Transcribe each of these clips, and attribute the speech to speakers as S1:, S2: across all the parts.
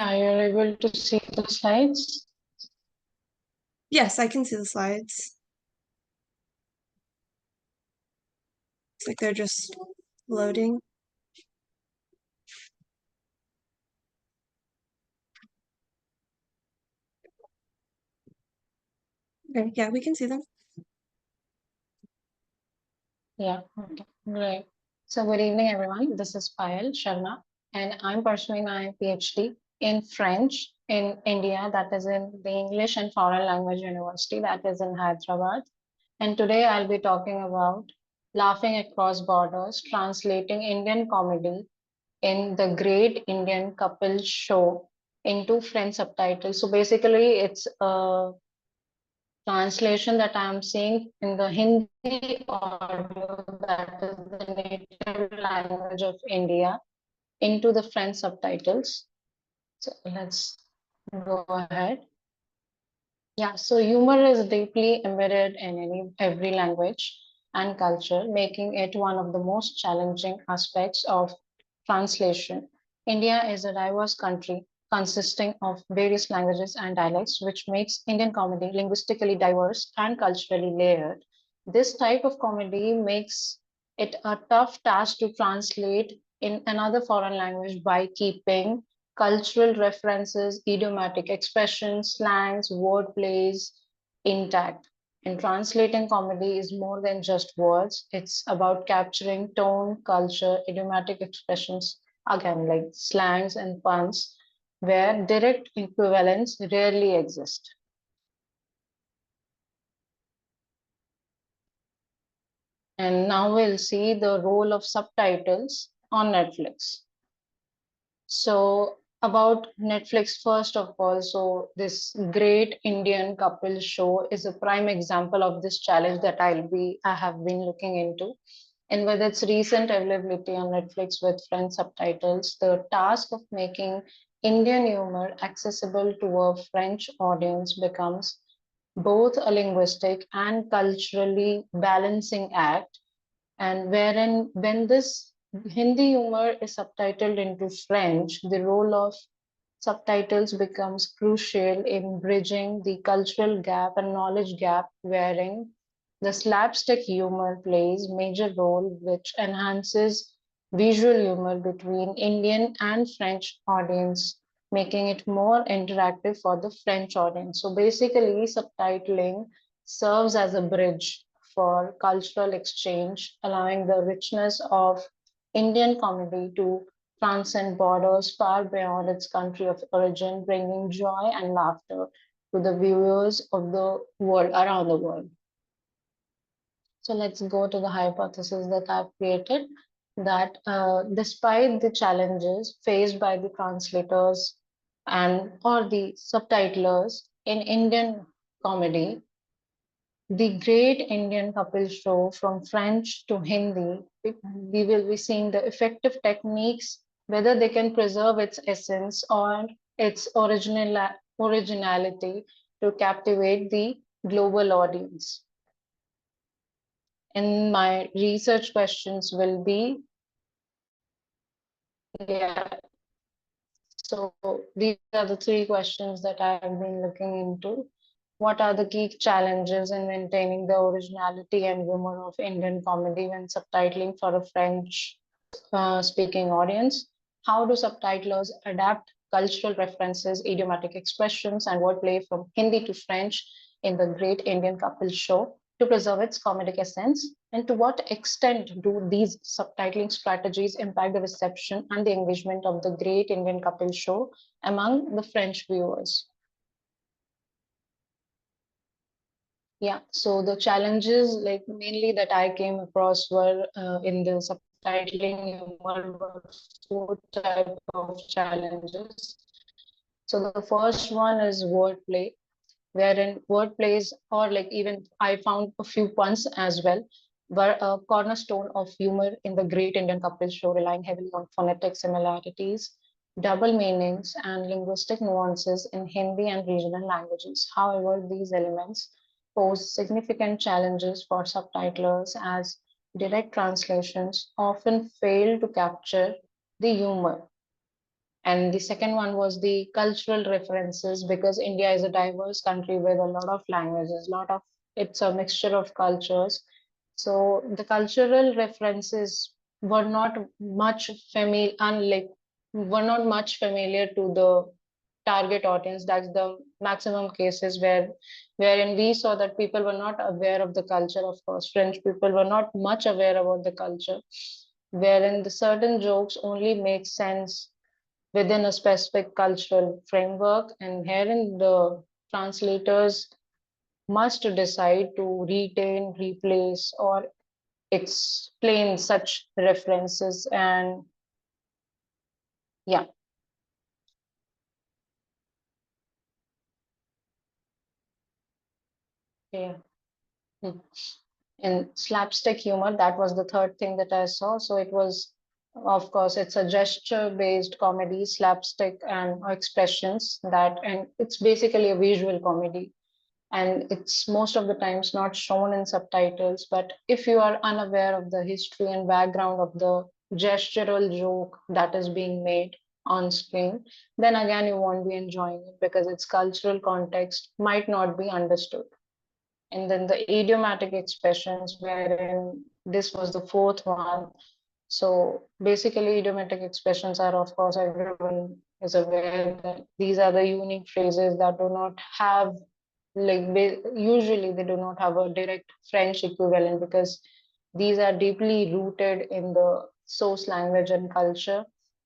S1: Are you able to see the slides?
S2: Yes, I can see the slides. Looks like they're just loading. Okay, yeah, we can see them.
S1: Yeah, okay, great. So good evening, everyone. This is Payal Sharma, and I'm pursuing my PhD in French in India, that is in the English and Foreign Language University, that is in Hyderabad. And today I'll be talking about laughing across borders, translating Indian comedy in the Great Indian Kapil Show into French subtitles. So basically, it's a translation that I'm seeing in the Hindi audio, that is the native language of India, into the French subtitles. So let's go ahead. Yeah, so humor is deeply embedded in every language and culture, making it one of the most challenging aspects of translation. India is a diverse country consisting of various languages and dialects, which makes Indian comedy linguistically diverse and culturally layered. This type of comedy makes it a tough task to translate in another foreign language by keeping cultural references, idiomatic expressions, slangs, wordplays intact. And translating comedy is more than just words, it's about capturing tone, culture, idiomatic expressions, again, like slangs and puns, where direct equivalents rarely exist. And now we'll see the role of subtitles on Netflix. So about Netflix, first of all, so this Great Indian Kapil Show is a prime example of this challenge that I have been looking into. And with its recent availability on Netflix with French subtitles, the task of making Indian humor accessible to a French audience becomes both a linguistic and culturally balancing act, and wherein when this Hindi humor is subtitled into French, the role of subtitles becomes crucial in bridging the cultural gap and knowledge gap, wherein the slapstick humor plays major role, which enhances visual humor between Indian and French audience, making it more interactive for the French audience. So basically, subtitling serves as a bridge for cultural exchange, allowing the richness of Indian comedy to transcend borders far beyond its country of origin, bringing joy and laughter to the viewers of the world around the world. So let's go to the hypothesis that I've created, that despite the challenges faced by the translators and or the subtitlers in Indian comedy, the Great Indian Kapil Show from French to Hindi, we will be seeing the effective techniques, whether they can preserve its essence or its originality to captivate the global audience. And my research questions will be, yeah, so these are the three questions that I have been looking into. What are the key challenges in maintaining the originality and humor of Indian comedy when subtitling for a French speaking audience? How do subtitlers adapt cultural references, idiomatic expressions, and wordplay from Hindi to French in the Great Indian Couple Show to preserve its comedic essence? And to what extent do these subtitling strategies impact the reception and the engagement of the Great Indian Couple Show among the French viewers? Yeah, so the challenges, like mainly that I came across, were in the subtitling humor were four type of challenges. So the first one is wordplay, wherein wordplays or like even I found a few puns as well, were a cornerstone of humor in the Great Indian Couple Show, relying heavily on phonetic similarities, double meanings, and linguistic nuances in Hindi and regional languages. However, these elements pose significant challenges for subtitlers as direct translations often fail to capture the humor And the second one was the cultural references, because India is a diverse country with a lot of languages, it's a mixture of cultures. So the cultural references were not much familiar, unlike were not much familiar to the target audience. That's the maximum cases wherein we saw that people were not aware of the culture. Of course, French people were not much aware about the culture, wherein the certain jokes only make sense within a specific cultural framework, and herein the translators must decide to retain, replace, or explain such references. And yeah, yeah. Hmm. And slapstick humor, that was the third thing that I saw. So it was, of course, it's a gesture-based comedy, slapstick and expressions that, and it's basically a visual comedy, and it's most of the times not shown in subtitles. But if you are unaware of the history and background of the gestural joke that is being made on screen, then again you won't be enjoying it because its cultural context might not be understood. And then the idiomatic expressions, wherein this was the fourth one. So basically, idiomatic expressions are, of course, everyone is aware that these are the unique phrases that do not have, like, usually they do not have a direct French equivalent, because these are deeply rooted in the source language and culture,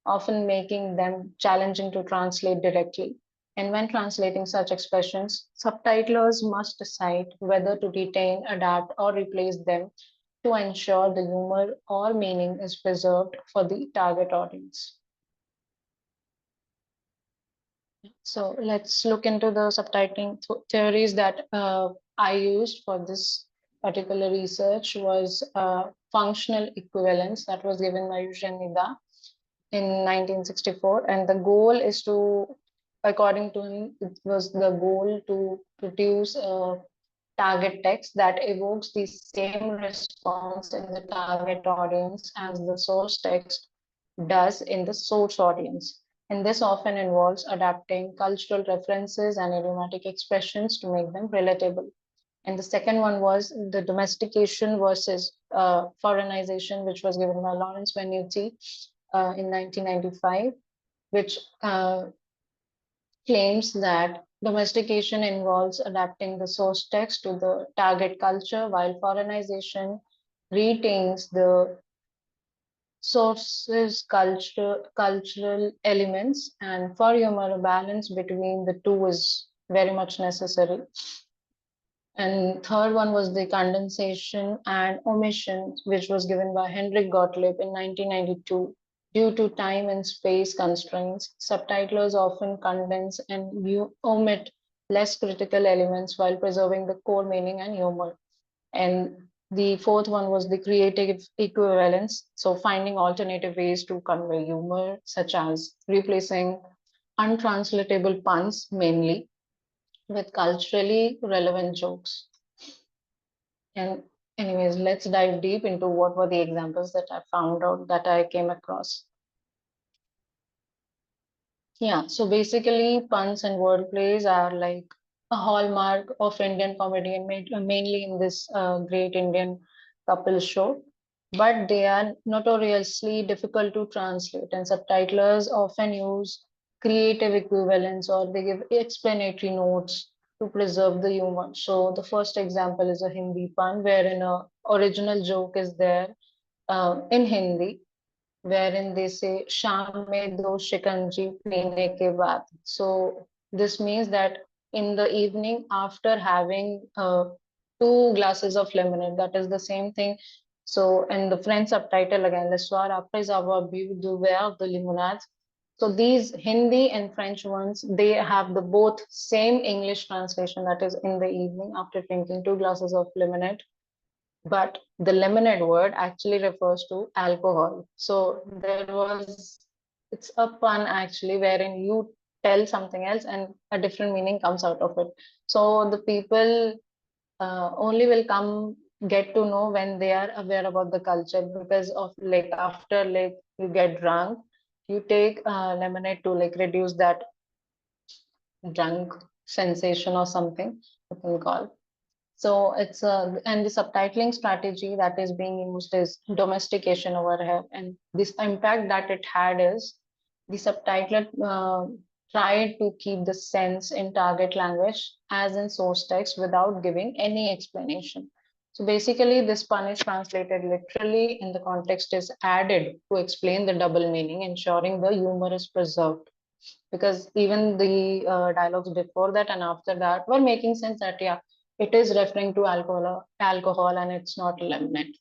S1: often making them challenging to translate directly. And when translating such expressions, subtitlers must decide whether to retain, adapt, or replace them to ensure the humor or meaning is preserved for the target audience. So let's look into the subtitling theories that I used for this particular research. Was functional equivalence, that was given by Eugene Nida in 1964. And the goal is to, according to him, it was the goal to produce a target text that evokes the same response in the target audience as the source text does in the source audience. And this often involves adapting cultural references and idiomatic expressions to make them relatable. And the second one was the domestication versus foreignization, which was given by Lawrence Venuti in 1995, which claims that domestication involves adapting the source text to the target culture, while foreignization retains the sources cultural elements. And for humor, a balance between the two is very much necessary. And third one was the condensation and omission, which was given by Henrik Gottlieb in 1992. Due to time and space constraints, subtitlers often condense and omit less critical elements while preserving the core meaning and humor. And the fourth one was the creative equivalence. So finding alternative ways to convey humor, such as replacing untranslatable puns mainly with culturally relevant jokes. And anyways, let's dive deep into what were the examples that I found out, that I came across. Yeah, so basically, puns and wordplays are like a hallmark of Indian comedy, and mainly in this Great Indian Kapil Show. But they are notoriously difficult to translate, and subtitlers often use creative equivalents, or they give explanatory notes to preserve the humor. So the first example is a Hindi pun, wherein a original joke is there in Hindi, wherein they say Sham mein do shikanji peene ke baad. So this means that in the evening, after having two glasses of lemonade, that is the same thing. So in the French subtitle again, le soir après avoir bu du verre de limonade. So these Hindi and French ones, they have the both same English translation, that is in the evening after drinking two glasses of lemonade. But the lemonade word actually refers to alcohol. So there was, it's a pun actually, wherein you tell something else and a different meaning comes out of it. So the people only will come get to know when they are aware about the culture, because of, like, after, like, you get drunk, you take lemonade to like reduce that drunk sensation or something you can call. So it's a, and the subtitling strategy that is being used is domestication over here. And this impact that it had is the subtitler tried to keep the sense in target language as in source text without giving any explanation. So basically, this pun is translated literally, and the context is added to explain the double meaning, ensuring the humor is preserved. Because even the dialogues before that and after that were making sense that yeah, it is referring to alcohol and it's not lemonade.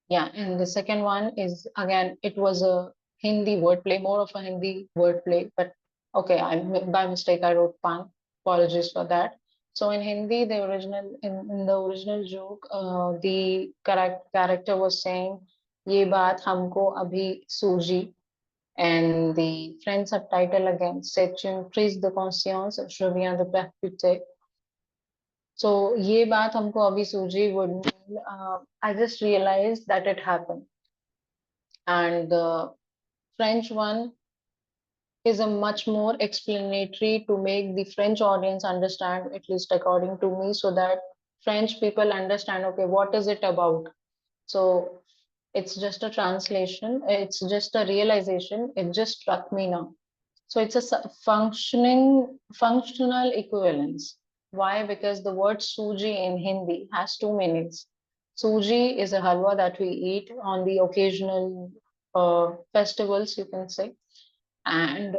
S1: Yeah, and the second one is again, it was a Hindi wordplay, more of a Hindi wordplay, but okay, I by mistake I wrote pan. Apologies for that. So in Hindi, the original in the original joke, the character was saying, "ये बात हमको अभी सूझी." And the French subtitle again, C'est une prise de conscience, je viens de percuter. So, ये बात हमको अभी सूझी would mean, I just realized that it happened. And the French one is a much more explanatory to make the French audience understand, at least according to me, so that French people understand, okay, what is it about? So it's just a translation, it's just a realization, it just struck me now. So it's a functional equivalence. Why? Because the word suji in Hindi has two meanings. Suji is a halwa that we eat on the occasional festivals, you can say, and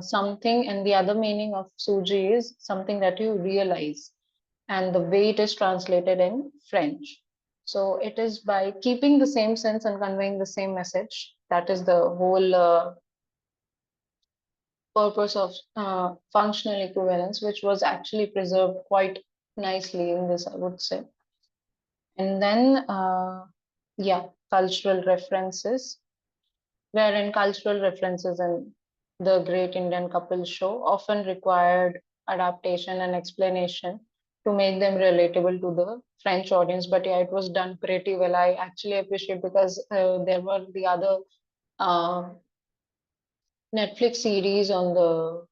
S1: something. And the other meaning of suji is something that you realize, and the way it is translated in French. So it is by keeping the same sense and conveying the same message. That is the whole purpose of functional equivalence, which was actually preserved quite nicely in this, I would say. And then, yeah, cultural references, wherein cultural references in the Great Indian Kapil Show often required adaptation and explanation to make them relatable to the French audience. But yeah, it was done pretty well. I actually appreciate because there were the other uh, Netflix series on the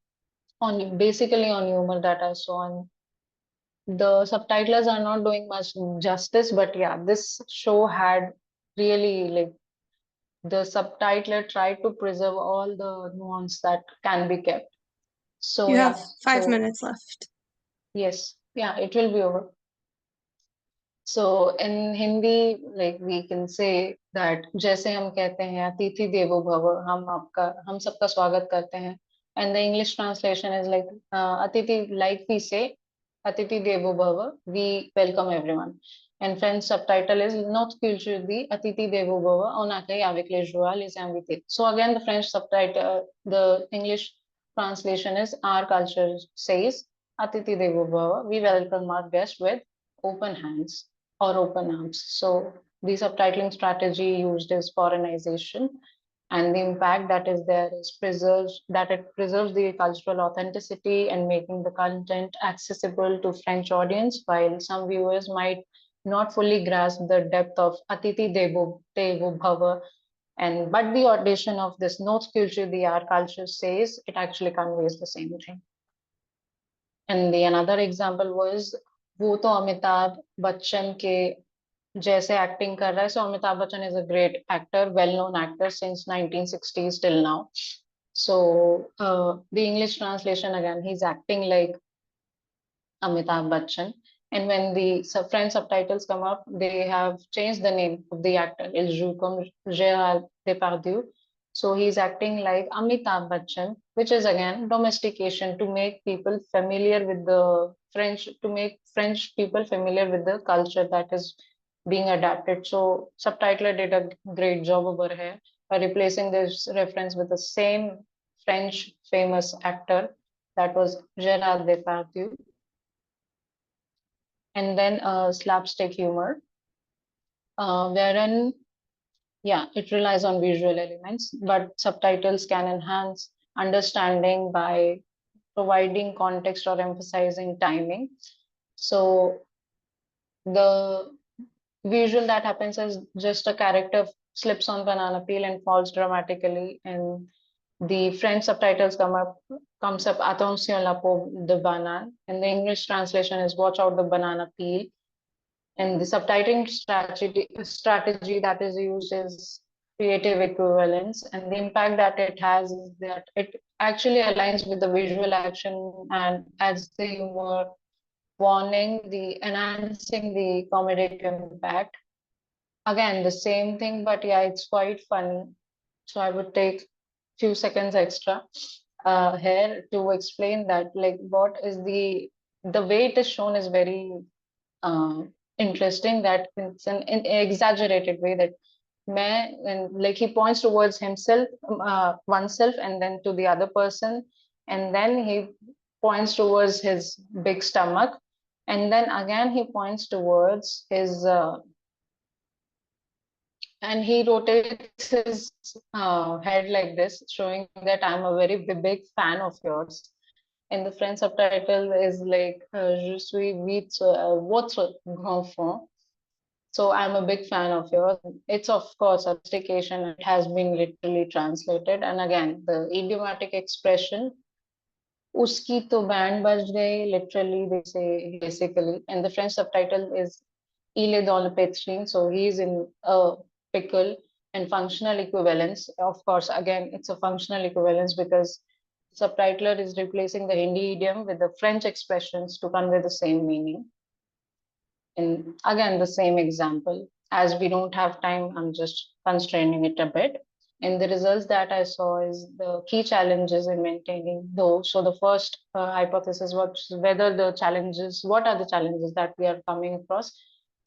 S1: on basically on humor that I saw, and the subtitles are not doing much justice, but yeah, this show had really like the subtitler tried to preserve all the nuance that can be kept. So
S2: You
S1: yeah,
S2: have 5 minutes
S1: so
S2: left.
S1: yes, yeah, it will be over. So in Hindi, like we can say that जैसे हम कहते हैं अतिथि देवो भव, हम सबका स्वागत करते हैं, and the English translation is like अतिथि, like we say अतिथि देवो भव, we welcome everyone. And French subtitle is Notre culture dit अतिथि देवो भव, on accueille avec les joies les invités. So again, the French subtitle, the English translation is our culture says अतिथि देवो भव, we welcome our guests with open hands or open arms. So the subtitling strategy used is foreignization, and the impact that is there is preserves that it preserves the cultural authenticity and making the content accessible to French audience, while some viewers might not fully grasp the depth of Atiti Devo Bhava. And but the audition of this North culture, the our culture says it actually conveys the same thing. And the another example was वो तो अमिताभ बच्चन के जैसे acting कर रहा है. So Amitabh Bachchan is a great actor, well-known actor since 1960s till now. So the English translation again, he's acting like Amitabh Bachchan. And when the French subtitles come up, they have changed the name of the actor. Il joue comme Gérard Depardieu. So he's acting like Amitabh Bachchan, which is again domestication to make people familiar with the French, to make French people familiar with the culture that is being adapted. So subtitler did a great job over here by replacing this reference with the same French famous actor that was Gérard Depardieu. And then slapstick humor, wherein, yeah, it relies on visual elements, but subtitles can enhance understanding by providing context or emphasizing timing. So the visual that happens is just a character slips on banana peel and falls dramatically. And the French subtitles comes up attention la peau de banane, and the English translation is watch out the banana peel. And the subtitling strategy that is used is creative equivalence, and the impact that it has is that it actually aligns with the visual action and adds the humor, warning, the enhancing the comedic impact. Again, the same thing, but yeah, it's quite funny. So I would take few seconds extra here to explain that, like, what is the way it is shown is very uh, interesting, that it's an exaggerated way that man, and like he points towards himself, oneself, and then to the other person, and then he points towards his big stomach, and then again he points towards his and he rotates his head like this, showing that I'm a very big fan of yours. And the French subtitle is like Je suis votre grand fan. So I'm a big fan of yours. It's of course a sophistication. It has been literally translated. And again, the idiomatic expression, uski to band baj gayi, literally they say basically. And the French subtitle is Il est dans le pétrin, so he's in a pickle. And functional equivalence, of course, again, it's a functional equivalence because the subtitler is replacing the Hindi idiom with the French expressions to convey the same meaning. And again, the same example. As we don't have time, I'm just constraining it a bit. And the results that I saw is the key challenges in maintaining those. So the first hypothesis was whether the challenges, what are the challenges that we are coming across,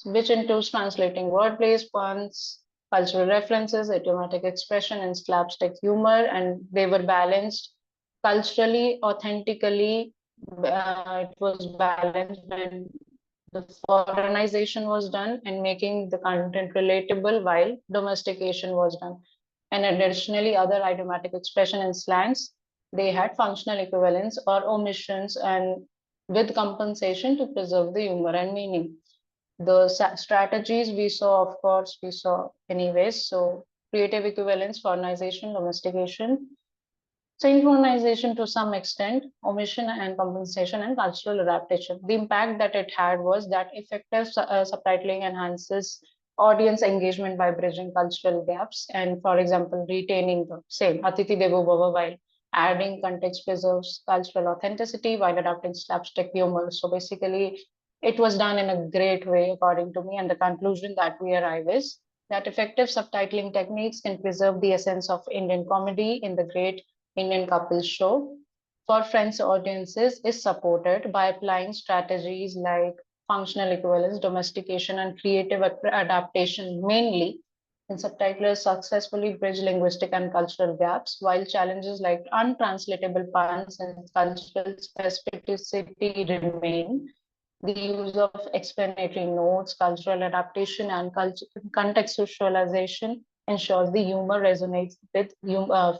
S1: which includes translating wordplays, puns, cultural references, idiomatic expression, and slapstick humor, and they were balanced culturally, authentically. It was balanced when the foreignization was done and making the content relatable while domestication was done. And additionally, other idiomatic expression and slangs, they had functional equivalence or omissions and with compensation to preserve the humor and meaning. The strategies we saw, of course, we saw anyways. So creative equivalence, foreignization, domestication, synchronization to some extent, omission and compensation, and cultural adaptation. The impact that it had was that effective subtitling enhances audience engagement by bridging cultural gaps and, for example, retaining the same Atiti Devo Bhava while adding context preserves cultural authenticity while adapting slapstick humor. So basically, it was done in a great way, according to me. And the conclusion that we arrive is that effective subtitling techniques can preserve the essence of Indian comedy in the Great Indian Kapil Show for French audiences is supported by applying strategies like functional equivalence, domestication, and creative adaptation mainly. And subtitlers successfully bridge linguistic and cultural gaps, while challenges like untranslatable puns and cultural specificity remain. The use of explanatory notes, cultural adaptation, and contextualization ensures the humor resonates with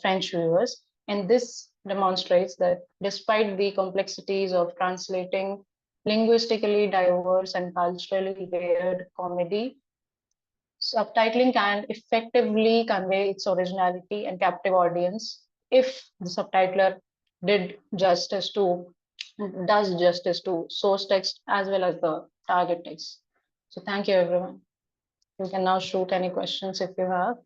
S1: French viewers. And this demonstrates that despite the complexities of translating linguistically diverse and culturally layered comedy, subtitling can effectively convey its originality and captive audience if the subtitler did justice to does justice to source text as well as the target text. So thank you, everyone. You can now shoot any questions if you have.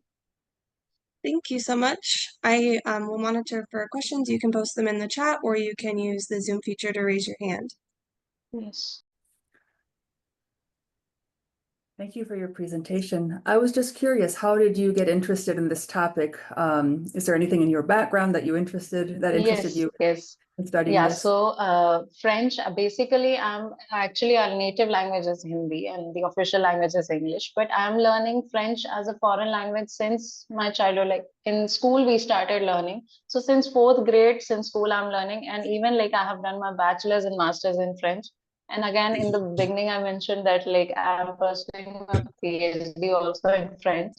S2: Thank you so much. I will monitor for questions. You can post them in the chat or you can use the Zoom feature to raise your hand.
S1: Yes.
S3: Thank you for your presentation. I was just curious, how did you get interested in this topic? Is there anything in your background that interested you
S1: Yes.
S3: in studying
S1: Yeah,
S3: this?
S1: so French, basically, I'm actually our native language is Hindi and the official language is English, but I'm learning French as a foreign language since my childhood. Like in school, we started learning. So since fourth grade, since school, I'm learning, and even like I have done my bachelor's and master's in French. And again, in the beginning, I mentioned that like I'm pursuing a PhD also in French.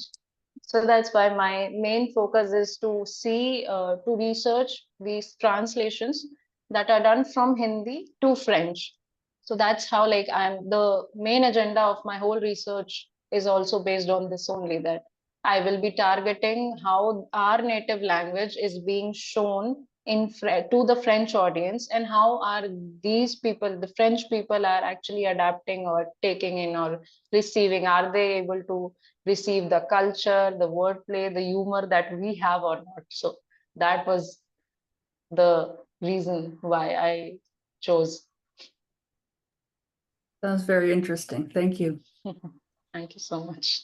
S1: So that's why my main focus is to see, to research these translations that are done from Hindi to French. So that's how like the main agenda of my whole research is also based on this only, that I will be targeting how our native language is being shown to the French audience, and how are these people, the French people, are actually adapting or taking in or receiving. Are they able to receive the culture, the wordplay, the humor that we have or not? So that was the reason why I chose.
S3: Sounds very interesting. Thank you.
S1: Thank you so much.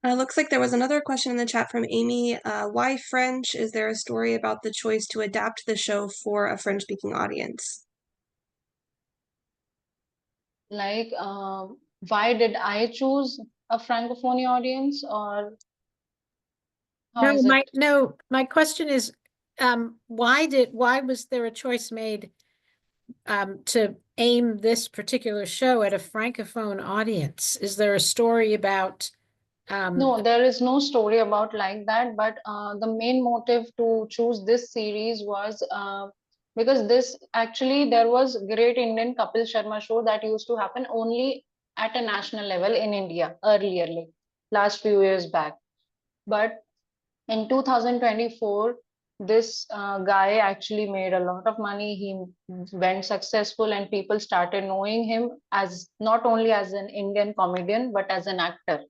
S2: Looks like there was another question in the chat from Amy. Why French? Is there a story about the choice to adapt the show for a French-speaking audience?
S1: Like, why did I choose a Francophone audience, or how is it?
S4: My question is, why was there a choice made to aim this particular show at a Francophone audience? Is there a story about
S1: No, there is no story about like that, but the main motive to choose this series was because this actually, there was Great Indian Kapil Sharma Show that used to happen only at a national level in India earlier, like last few years back. But in 2024, this guy actually made a lot of money. He went successful, and people started knowing him as not only as an Indian comedian, but as an actor.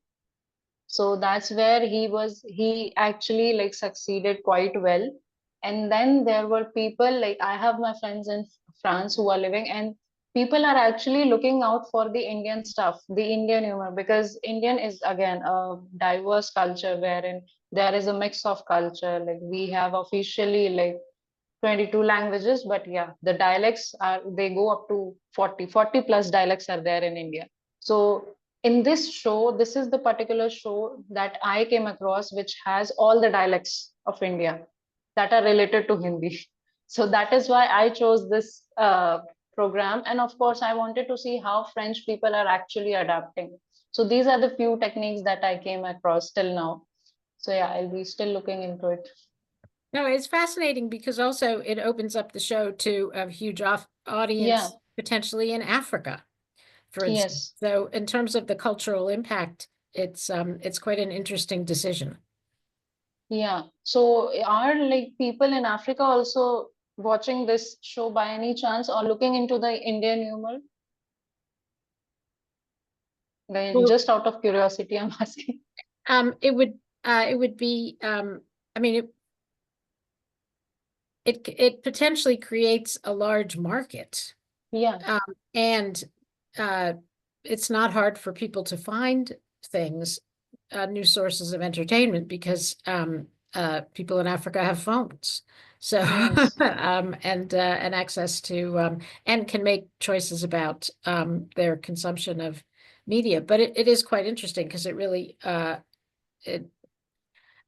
S1: So that's where he actually like succeeded quite well. And then there were people, like I have my friends in France who are living, and people are actually looking out for the Indian stuff, the Indian humor, because Indian is again a diverse culture wherein there is a mix of culture. Like we have officially like 22 languages, but yeah, the dialects are, they go up to 40 plus dialects are there in India. So in this show, this is the particular show that I came across which has all the dialects of India that are related to Hindi. So that is why I chose this program. And of course, I wanted to see how French people are actually adapting. So these are the few techniques that I came across till now. So yeah, I'll be still looking into it.
S4: No, it's fascinating because also it opens up the show to a huge audience
S1: Yeah.
S4: potentially in Africa, for instance.
S1: Yes.
S4: So in terms of the cultural impact, it's quite an interesting decision.
S1: Yeah. So are like people in Africa also watching this show by any chance, or looking into the Indian humor? Like,
S4: Well,
S1: just out of curiosity, I'm asking.
S4: it would be I mean it potentially creates a large market.
S1: Yeah.
S4: And it's not hard for people to find things, new sources of entertainment, because people in Africa have phones. So
S1: Yes.
S4: and access to and can make choices about their consumption of media. But it is quite interesting because it really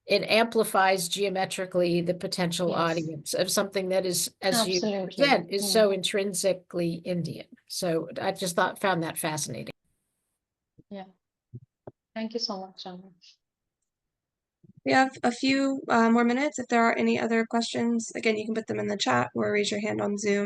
S4: it amplifies geometrically the potential
S1: Yes.
S4: audience of something that is, as you
S1: Absolutely.
S4: said, is so intrinsically Indian. So I just found that fascinating.
S1: Yeah. Thank you so much, Anna.
S2: We have a few more minutes. If there are any other questions, again, you can put them in the chat or raise your hand on Zoom.